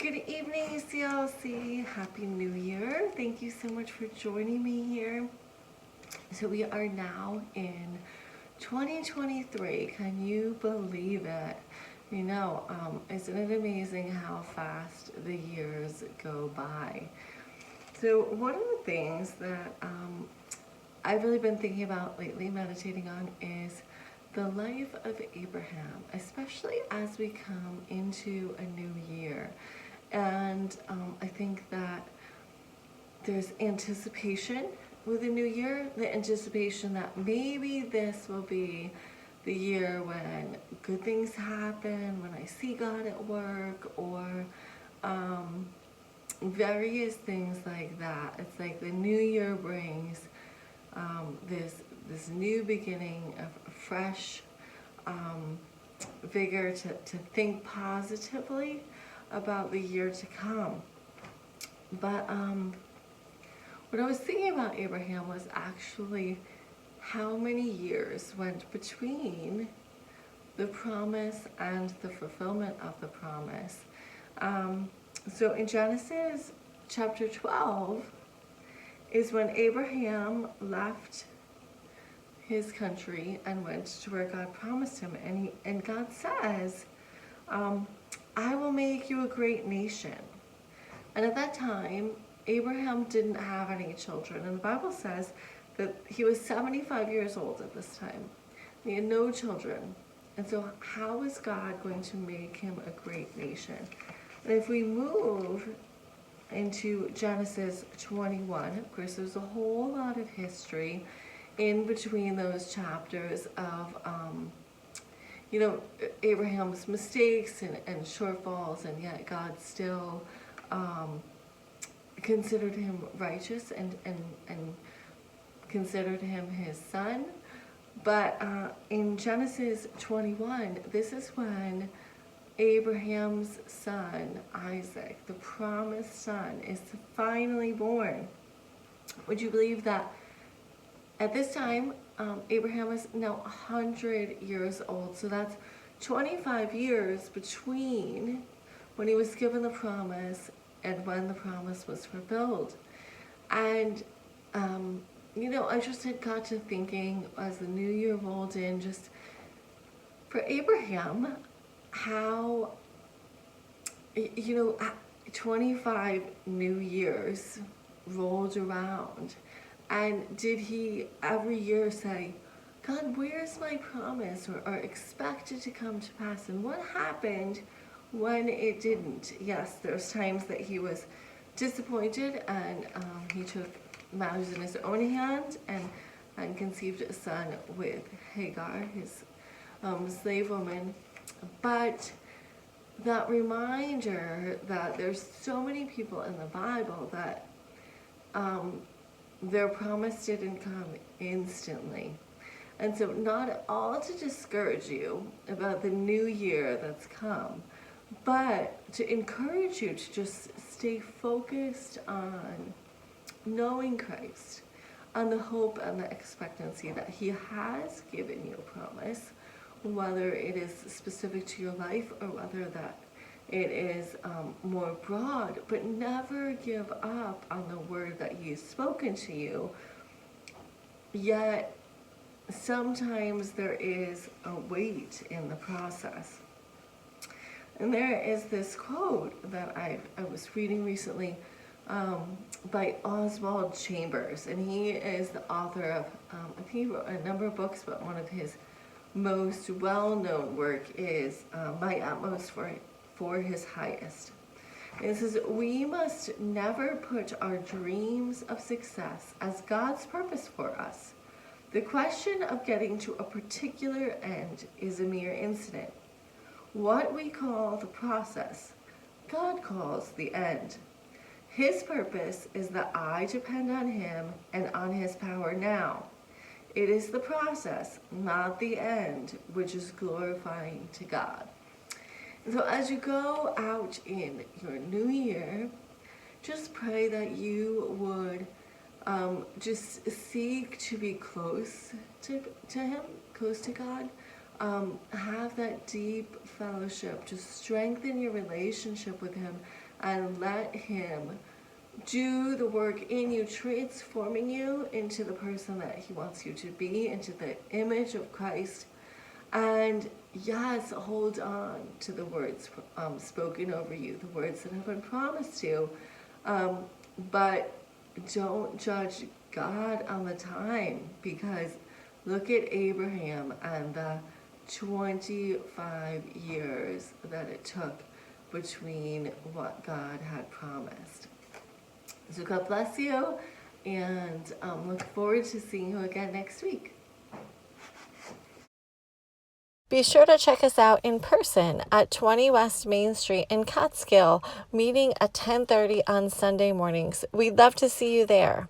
Good evening, CLC. Happy New Year. Thank you so much for joining me here. So we are now in 2023. Can you believe it? Isn't it amazing how fast the years go by? So one of the things that I've really been thinking about lately, meditating on, is the life of Abraham, especially as we come into a new year. And I think that there's anticipation with the new year, the anticipation that maybe this will be the year when good things happen, when I see God at work, or various things like that. It's like the new year brings this new beginning of fresh vigor to think positively about the year to come. But what I was thinking about Abraham was actually how many years went between the promise and the fulfillment of the promise. So in Genesis chapter 12 is when Abraham left his country and went to where God promised him. And God says, I will make you a great nation. And at that time, Abraham didn't have any children. And the Bible says that he was 75 years old at this time. He had no children. And so how is God going to make him a great nation? And if we move into Genesis 21, of course, there's a whole lot of history in between those chapters of, Abraham's mistakes and shortfalls, and yet God still considered him righteous and considered him his son. But in Genesis 21, this is when Abraham's son, Isaac, the promised son, is finally born. Would you believe that at this time, Abraham is now 100 years old? So that's 25 years between when he was given the promise and when the promise was fulfilled. And, I just had got to thinking as the new year rolled in, just for Abraham, how, 25 new years rolled around. And did he every year say, God, where's my promise? Or expect it to come to pass? And what happened when it didn't? Yes, there's times that he was disappointed, and he took matters in his own hand and conceived a son with Hagar, his slave woman. But that reminder that there's so many people in the Bible that their promise didn't come instantly. And so not at all to discourage you about the new year that's come, but to encourage you to just stay focused on knowing Christ, on the hope and the expectancy that he has given you a promise, whether it is specific to your life or whether that it is more broad. But never give up on the word that he's spoken to you. Yet sometimes there is a wait in the process. And there is this quote that I was reading recently by Oswald Chambers, and he is the author of, I think he wrote a number of books, but one of his most well-known work is My Utmost for His Highest. And it says, we must never put our dreams of success as God's purpose for us. The question of getting to a particular end is a mere incident. What we call the process, God calls the end. His purpose is that I depend on him and on his power now. It is the process, not the end, which is glorifying to God. So as you go out in your new year, just pray that you would just seek to be close to him, close to God. Have that deep fellowship to strengthen your relationship with him and let Him do the work in you, transforming you into the person that He wants you to be, into the image of Christ. And yes, hold on to the words spoken over you, the words that have been promised to you. But don't judge God on the time, because look at Abraham and the 25 years that it took between what God had promised. So God bless you, and look forward to seeing you again next week. Be sure to check us out in person at 20 West Main Street in Catskill, meeting at 10:30 on Sunday mornings. We'd love to see you there.